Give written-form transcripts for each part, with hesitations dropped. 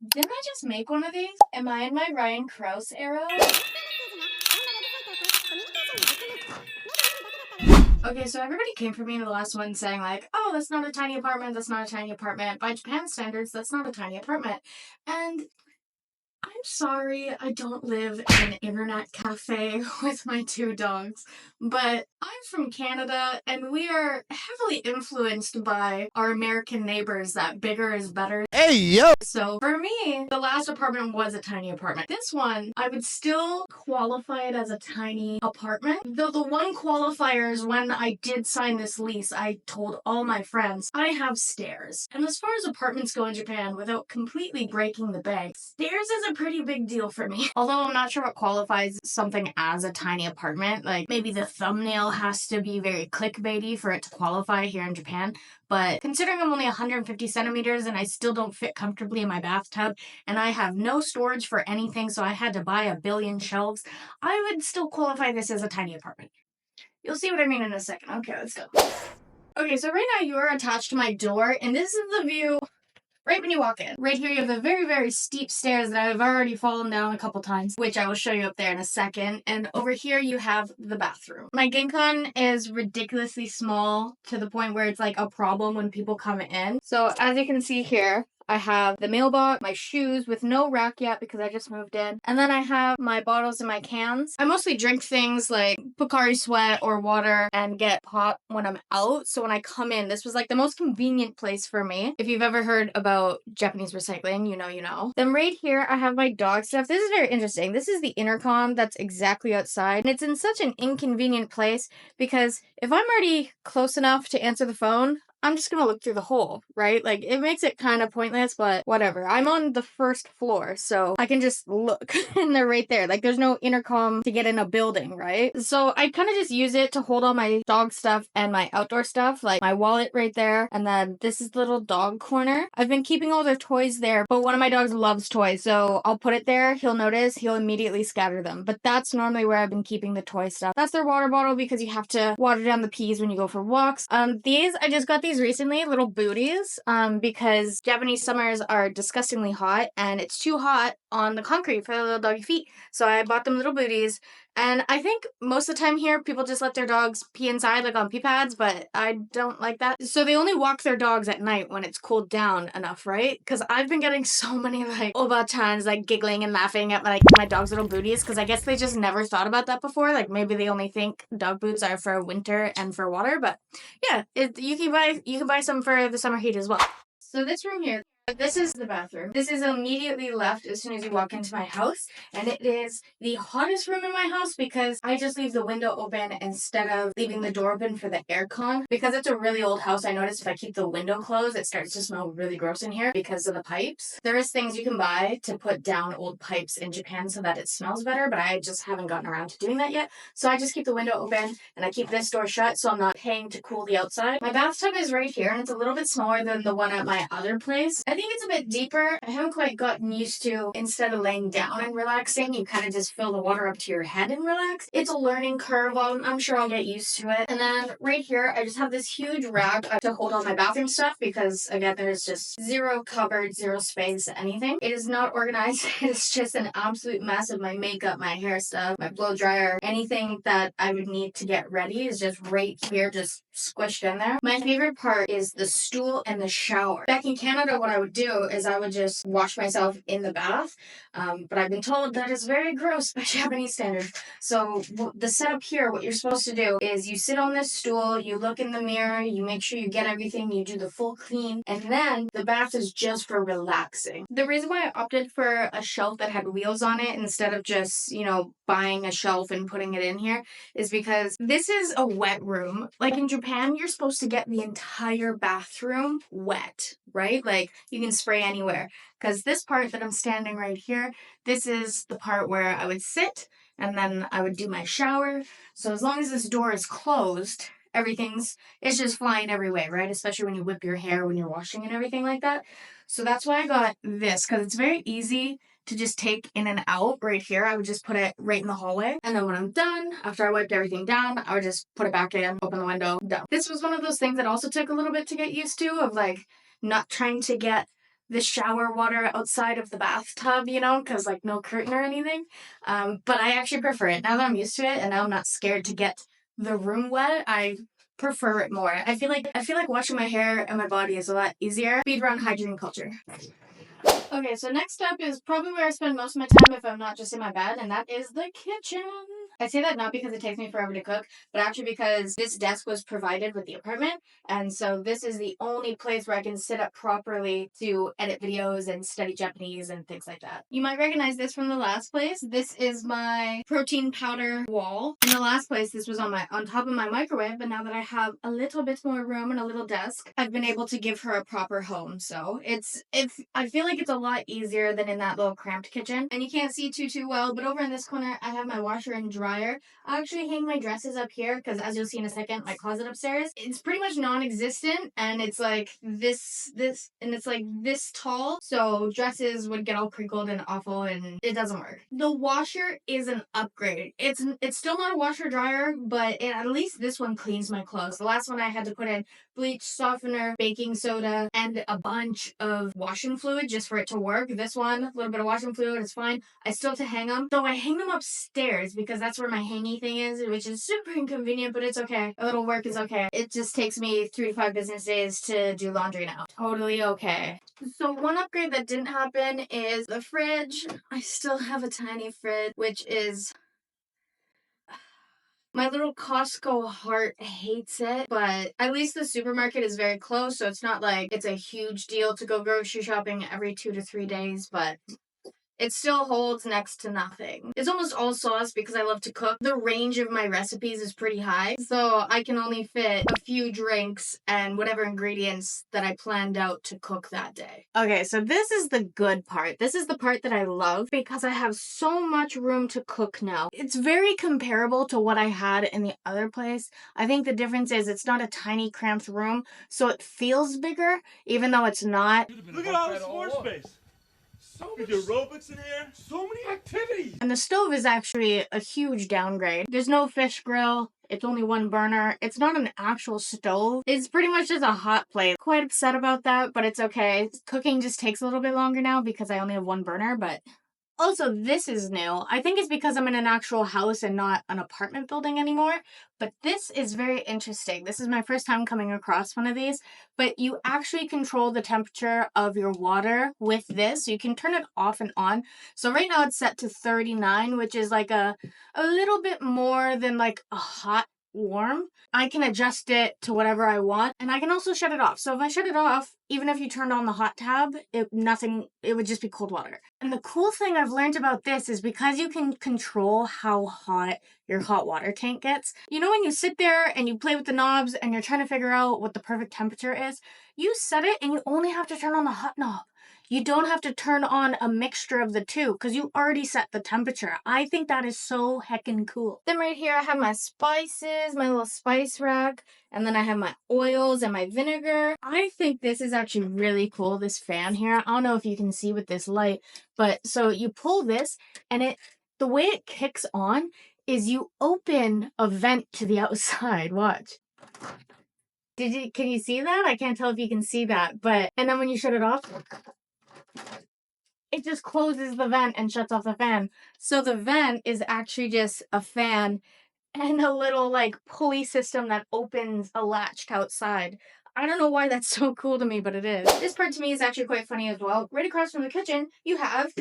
Didn't I just make one of these? Am I in my Ryan Krause era? Okay, so everybody came for me in the last one saying like, oh, that's not a tiny apartment, that's not a tiny apartment. By Japan standards, that's not a tiny apartment. And I'm sorry I don't live in an internet cafe with my 2 dogs, but I'm from Canada and we are heavily influenced by our American neighbors that bigger is better. Hey, yo! So for me, the last apartment was a tiny apartment. This one, I would still qualify it as a tiny apartment. Though the one qualifier is when I did sign this lease, I told all my friends, I have stairs. And as far as apartments go in Japan, without completely breaking the bank, stairs is a pretty big deal for me. Although I'm not sure what qualifies something as a tiny apartment. Like maybe the thumbnail has to be very clickbaity for it to qualify here in Japan. But considering I'm only 150 centimeters and I still don't fit comfortably in my bathtub and I have no storage for anything, so I had to buy a billion shelves, I would still qualify this as a tiny apartment. You'll see what I mean in a second. Okay, let's go. Okay, so right now you are attached to my door and this is the view right when you walk in. Right here you have the very, very steep stairs that I've already fallen down a couple times, which I will show you up there in a second. And over here you have the bathroom. My Genkan is ridiculously small to the point where it's like a problem when people come in. So as you can see here, I have the mailbox, my shoes with no rack yet because I just moved in. And then I have my bottles and my cans. I mostly drink things like Pocari Sweat or water and get hot when I'm out. So when I come in, this was like the most convenient place for me. If you've ever heard about Japanese recycling, you know, you know. Then right here, I have my dog stuff. This is very interesting. This is the intercom that's exactly outside. And it's in such an inconvenient place because if I'm already close enough to answer the phone, I'm just gonna look through the hole, right? Like, it makes it kind of pointless, but whatever. I'm on the first floor, so I can just look, and they're right there. Like, there's no intercom to get in a building, right? So I kind of just use it to hold all my dog stuff and my outdoor stuff, like my wallet right there, and then this is the little dog corner. I've been keeping all their toys there, but one of my dogs loves toys, so I'll put it there, he'll notice, he'll immediately scatter them. But that's normally where I've been keeping the toy stuff. That's their water bottle because you have to water down the peas when you go for walks. These, I just got these recently, little booties, because Japanese summers are disgustingly hot and it's too hot on the concrete for the little doggy feet. So I bought them little booties. And I think most of the time here, people just let their dogs pee inside, like on pee pads, but I don't like that. So they only walk their dogs at night when it's cooled down enough, right? Because I've been getting so many, like, oba-chans, like, giggling and laughing at, like, my dog's little booties, because I guess they just never thought about that before. Like, maybe they only think dog boots are for winter and for water, but yeah, you can buy some for the summer heat as well. So this room here, this is the bathroom. This is immediately left as soon as you walk into my house, and it is the hottest room in my house because I just leave the window open instead of leaving the door open for the aircon. Because it's a really old house, I noticed if I keep the window closed, it starts to smell really gross in here because of the pipes. There is things you can buy to put down old pipes in Japan so that it smells better, but I just haven't gotten around to doing that yet. So I just keep the window open and I keep this door shut so I'm not paying to cool the outside. My bathtub is right here and it's a little bit smaller than the one at my other place. I think it's a bit deeper. I haven't quite gotten used to, instead of laying down and relaxing, you kind of just fill the water up to your head and relax. It's a learning curve. I'm sure I'll get used to it. And then right here, I just have this huge rack to hold all my bathroom stuff because, again, there's just zero cupboard, zero space, anything. It is not organized. It's just an absolute mess of my makeup, my hair stuff, my blow dryer, anything that I would need to get ready is just right here, just squished in there. My favorite part is the stool and the shower. Back in Canada, what I would do is I would just wash myself in the bath, but I've been told that is very gross by Japanese standards. So the setup here, what you're supposed to do is you sit on this stool, you look in the mirror, you make sure you get everything, you do the full clean, and then the bath is just for relaxing. The reason why I opted for a shelf that had wheels on it instead of just, buying a shelf and putting it in here is because this is a wet room. Like in Japan, you're supposed to get the entire bathroom wet, right? Like you can spray anywhere. Because this part that I'm standing right here, this is the part where I would sit and then I would do my shower. So as long as this door is closed, it's just flying every way, right? Especially when you whip your hair when you're washing and everything like that. So that's why I got this, because it's very easy to just take in and out right here. I would just put it right in the hallway. And then when I'm done, after I wiped everything down, I would just put it back in, open the window, done. This was one of those things that also took a little bit to get used to, of like not trying to get the shower water outside of the bathtub, you know, because like no curtain or anything. But I actually prefer it. Now that I'm used to it and now I'm not scared to get the room wet, I prefer it more. I feel like washing my hair and my body is a lot easier. Speed run hygiene culture. Okay, so next up is probably where I spend most of my time if I'm not just in my bed, and that is the kitchen. I say that not because it takes me forever to cook, but actually because this desk was provided with the apartment, and so this is the only place where I can sit up properly to edit videos and study Japanese and things like that. You might recognize this from the last place. This is my protein powder wall. In the last place, this was on top of my microwave, but now that I have a little bit more room and a little desk, I've been able to give her a proper home. So I feel like it's a lot easier than in that little cramped kitchen. And you can't see too well, but over in this corner, I have my washer and dryer. I actually hang my dresses up here because, as you'll see in a second, my closet upstairs, it's pretty much non-existent, and it's like this, and it's like this tall, so dresses would get all crinkled and awful, and it doesn't work. The washer is an upgrade. It's still not a washer dryer, but at least this one cleans my clothes. The last one I had to put in bleach, softener, baking soda, and a bunch of washing fluid just for it to work. This one, a little bit of washing fluid is fine. I still have to hang them. So I hang them upstairs because that's where my hangy thing is, which is super inconvenient, but it's okay. A little work is okay. It just takes me 3 to 5 business days to do laundry now. Totally okay. So one upgrade that didn't happen is the fridge. I still have a tiny fridge, which is... My little Costco heart hates it, but at least the supermarket is very close, so it's not like it's a huge deal to go grocery shopping every 2 to 3 days, but it still holds next to nothing. It's almost all sauce because I love to cook. The range of my recipes is pretty high, so I can only fit a few drinks and whatever ingredients that I planned out to cook that day. Okay, so this is the good part. This is the part that I love because I have so much room to cook now. It's very comparable to what I had in the other place. I think the difference is it's not a tiny cramped room, so it feels bigger, even though it's not. Look at all this workspace. So much aerobics in here. So many activities. And the stove is actually a huge downgrade. There's no fish grill. It's only one burner. It's not an actual stove. It's pretty much just a hot plate. Quite upset about that, but it's okay. Cooking just takes a little bit longer now because I only have one burner, but... Also, this is new. I think it's because I'm in an actual house and not an apartment building anymore, but this is very interesting. This is my first time coming across one of these, but you actually control the temperature of your water with this. You can turn it off and on. So right now it's set to 39, which is like a little bit more than like a hot warm. I can adjust it to whatever I want, and I can also shut it off. So if I shut it off, even if you turned on the hot tab, it would just be cold water. And the cool thing I've learned about this is because you can control how hot your hot water tank gets. You know when you sit there and you play with the knobs and you're trying to figure out what the perfect temperature is? You set it and you only have to turn on the hot knob. You don't have to turn on a mixture of the two because you already set the temperature. I think that is so heckin' cool. Then right here I have my spices, my little spice rack, and then I have my oils and my vinegar. I think this is actually really cool, this fan here. I don't know if you can see with this light, but so you pull this and the way it kicks on is you open a vent to the outside. Watch. Can you see that? I can't tell if you can see that, and then when you shut it off, it just closes the vent and shuts off the fan. So the vent is actually just a fan and a little like pulley system that opens a latch outside. I don't know why that's so cool to me, but it is. This part to me is actually quite funny as well. Right across from the kitchen, you have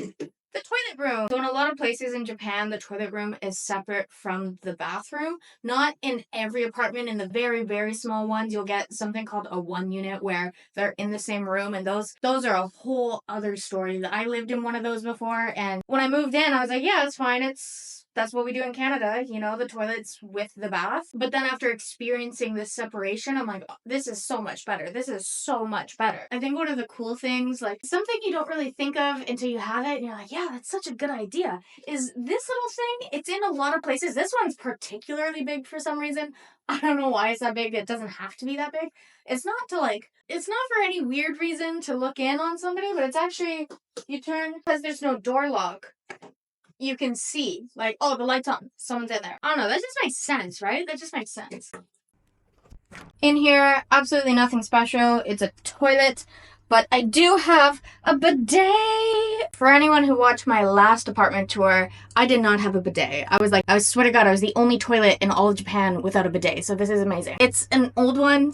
the toilet room. So in a lot of places in Japan, the toilet room is separate from the bathroom. Not in every apartment. In the very, very small ones, you'll get something called a 1 unit where they're in the same room. And those are a whole other story. I lived in one of those before. And when I moved in, I was like, yeah, it's fine. That's what we do in Canada, you know, the toilet's with the bath. But then after experiencing this separation, I'm like, oh, this is so much better. This is so much better. I think one of the cool things, like something you don't really think of until you have it and you're like, yeah, that's such a good idea, is this little thing. It's in a lot of places. This one's particularly big for some reason. I don't know why it's that big. It doesn't have to be that big. It's not for any weird reason to look in on somebody, but it's actually, you turn, because there's no door lock. You can see, like, oh, the light's on. Someone's in there. I don't know. That just makes sense, right? That just makes sense. In here, absolutely nothing special. It's a toilet. But I do have a bidet. For anyone who watched my last apartment tour, I did not have a bidet. I swear to God, I was the only toilet in all of Japan without a bidet. So this is amazing. It's an old one,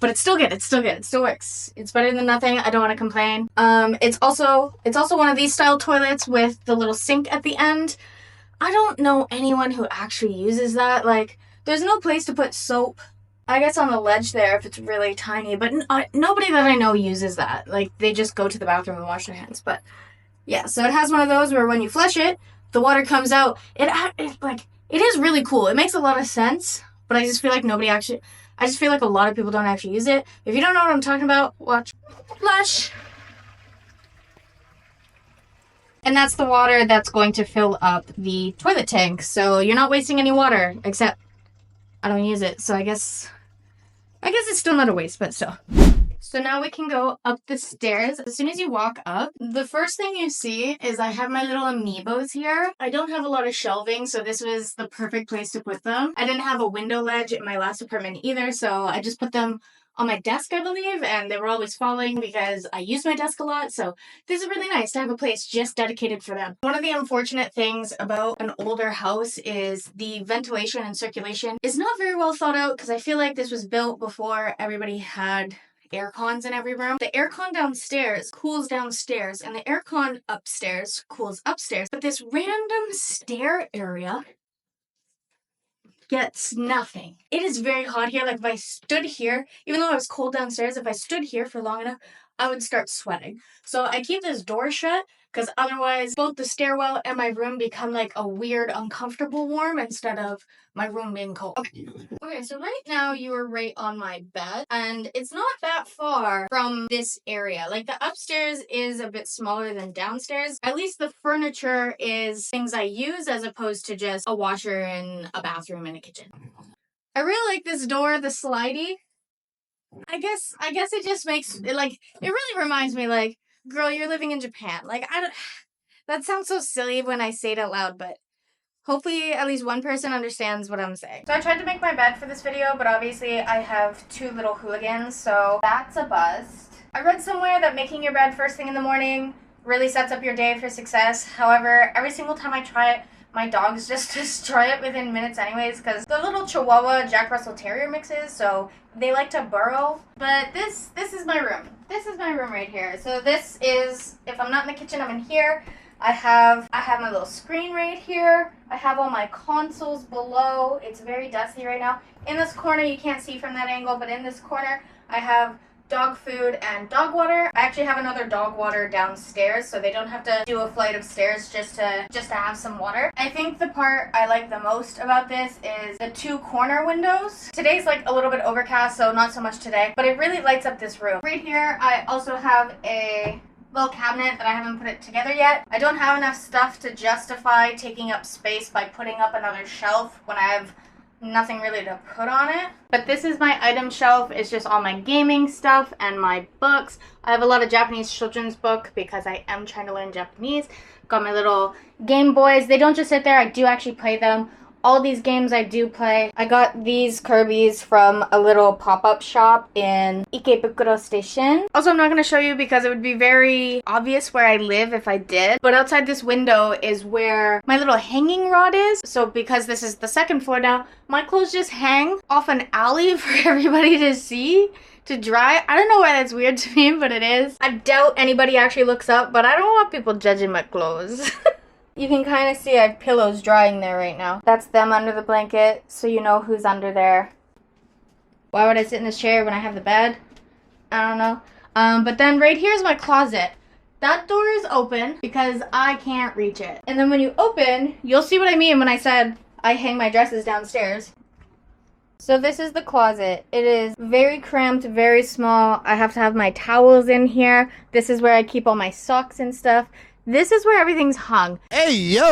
but it's still good. It's still good. It still works. It's better than nothing. I don't want to complain. It's also one of these style toilets with the little sink at the end. I don't know anyone who actually uses that. Like, there's no place to put soap. I guess on the ledge there if it's really tiny, but nobody that I know uses that. Like, they just go to the bathroom and wash their hands. But yeah, so it has one of those where when you flush it, the water comes out. It is really cool. It makes a lot of sense, but I just feel like I just feel like a lot of people don't actually use it. If you don't know what I'm talking about, watch Flush. And that's the water that's going to fill up the toilet tank. So you're not wasting any water, except I don't use it. So I guess it's still not a waste, but still. So now we can go up the stairs. As soon as you walk up, the first thing you see is I have my little amiibos here. I don't have a lot of shelving, so this was the perfect place to put them. I didn't have a window ledge in my last apartment either, so I just put them on my desk, I believe, and they were always falling because I use my desk a lot, so this is really nice to have a place just dedicated for them. One of the unfortunate things about an older house is the ventilation and circulation is not very well thought out, because I feel like this was built before everybody had air cons in every room. The aircon downstairs cools downstairs, and the aircon upstairs cools upstairs, but this random stair area gets nothing. It is very hot here. Like, if I stood here, even though I was cold downstairs, if I stood here for long enough, I would start sweating. So I keep this door shut, because otherwise both the stairwell and my room become like a weird, uncomfortable warm instead of my room being cold. Okay, so right now you are right on my bed, and it's not that far from this area. Like, the upstairs is a bit smaller than downstairs. At least the furniture is things I use as opposed to just a washer and a bathroom and a kitchen. I really like this door, the slidey. I guess it just makes it, like, it really reminds me, like, girl, you're living in Japan. Like, that sounds so silly when I say it out loud, but hopefully at least one person understands what I'm saying. So I tried to make my bed for this video, but obviously I have two little hooligans, so that's a bust. I read somewhere that making your bed first thing in the morning really sets up your day for success. However, every single time I try it, my dogs just destroy it within minutes anyways, because they're little Chihuahua Jack Russell Terrier mixes, so they like to burrow. But this is my room. This is my room right here. So this is, if I'm not in the kitchen, I'm in here. I have my little screen right here. I have all my consoles below. It's very dusty right now. In this corner, you can't see from that angle, but in this corner, I have dog food and dog water. I actually have another dog water downstairs, so they don't have to do a flight of stairs just to have some water. I think the part I like the most about this is the two corner windows. Today's like a little bit overcast, so not so much today, but it really lights up this room. Right here, I also have a little cabinet that I haven't put it together yet. I don't have enough stuff to justify taking up space by putting up another shelf when I have nothing really to put on it. But this is my item shelf. It's just all my gaming stuff and my books. I have a lot of Japanese children's book because I am trying to learn Japanese. Got my little Game Boys. They don't just sit there. I do actually play them. All these games I do play. I got these Kirby's from a little pop-up shop in Ikebukuro Station. Also, I'm not going to show you because it would be very obvious where I live if I did. But outside this window is where my little hanging rod is. So because this is the second floor now, my clothes just hang off an alley for everybody to see, to dry. I don't know why that's weird to me, but it is. I doubt anybody actually looks up, but I don't want people judging my clothes. You can kind of see I have pillows drying there right now. That's them under the blanket, so you know who's under there. Why would I sit in this chair when I have the bed? I don't know. But then right here's my closet. That door is open because I can't reach it. And then when you open, you'll see what I mean when I said I hang my dresses downstairs. So this is the closet. It is very cramped, very small. I have to have my towels in here. This is where I keep all my socks and stuff. This is where everything's hung. Hey, yo!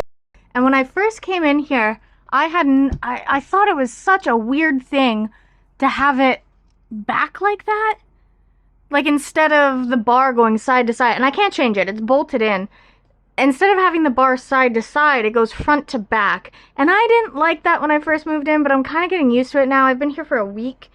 And when I first came in here, I thought it was such a weird thing to have it back like that. Like, instead of the bar going side to side. And I can't change it. It's bolted in. Instead of having the bar side to side, it goes front to back. And I didn't like that when I first moved in, but I'm kind of getting used to it now. I've been here for a week.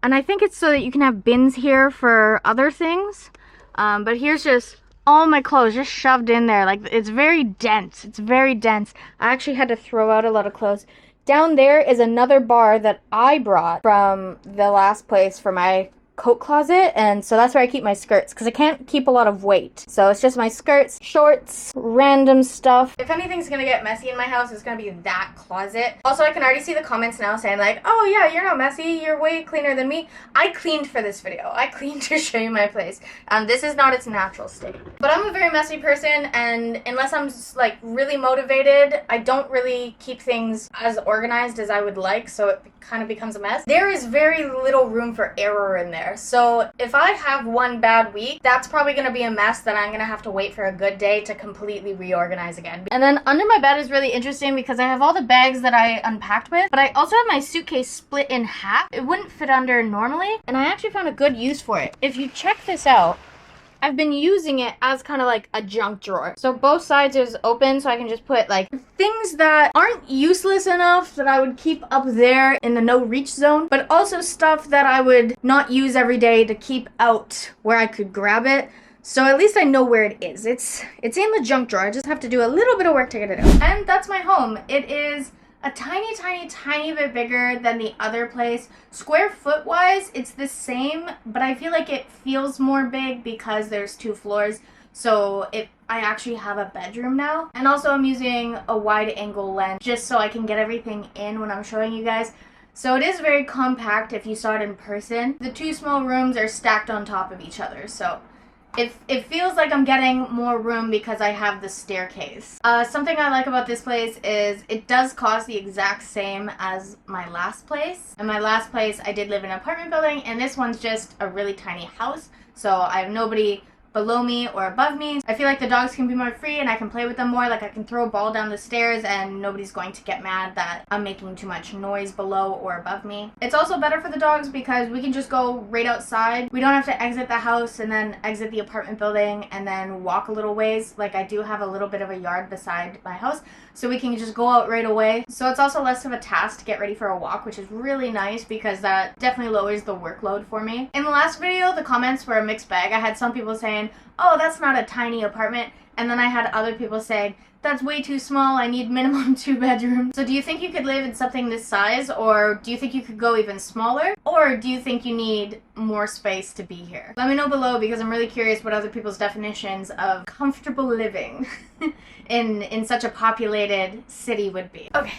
And I think it's so that you can have bins here for other things. But here's just all my clothes just shoved in there. Like, it's very dense. It's very dense. I actually had to throw out a lot of clothes. Down there is another bar that I brought from the last place for my coat closet, and so that's where I keep my skirts because I can't keep a lot of weight. So it's just my skirts, shorts, random stuff. If anything's gonna get messy in my house, it's gonna be that closet. Also, I can already see the comments now saying like, oh yeah, you're not messy, you're way cleaner than me. I cleaned for this video. I cleaned to show you my place. This is not its natural state. But I'm a very messy person, and unless I'm like really motivated, I don't really keep things as organized as I would like, so it kind of becomes a mess. There is very little room for error in there. So if I have one bad week, that's probably going to be a mess that I'm going to have to wait for a good day to completely reorganize again. And then under my bed is really interesting because I have all the bags that I unpacked with, but I also have my suitcase split in half. It wouldn't fit under normally, and I actually found a good use for it. If you check this out, I've been using it as kind of like a junk drawer. So both sides is open, so I can just put like things that aren't useless enough that I would keep up there in the no reach zone, but also stuff that I would not use every day to keep out where I could grab it. So at least I know where it is. It's in the junk drawer. I just have to do a little bit of work to get it out. And that's my home. It is a tiny bit bigger than the other place. Square foot wise, it's the same, but I feel like it feels more big because there's 2 floors. So I actually have a bedroom now. And also I'm using a wide angle lens just so I can get everything in when I'm showing you guys. So it is very compact if you saw it in person. The 2 small rooms are stacked on top of each other. So it feels like I'm getting more room because I have the staircase. Something I like about this place is it does cost the exact same as my last place. In my last place, I did live in an apartment building, and this one's just a really tiny house. So I have nobody below me or above me. I feel like the dogs can be more free and I can play with them more. Like I can throw a ball down the stairs and nobody's going to get mad that I'm making too much noise below or above me. It's also better for the dogs because we can just go right outside. We don't have to exit the house and then exit the apartment building and then walk a little ways. Like I do have a little bit of a yard beside my house, so we can just go out right away. So it's also less of a task to get ready for a walk, which is really nice because that definitely lowers the workload for me. In the last video, the comments were a mixed bag. I had some people saying, oh, that's not a tiny apartment. And then I had other people saying, that's way too small, I need minimum 2 bedrooms. So do you think you could live in something this size, or do you think you could go even smaller? Or do you think you need more space to be here? Let me know below because I'm really curious what other people's definitions of comfortable living in such a populated city would be. Okay.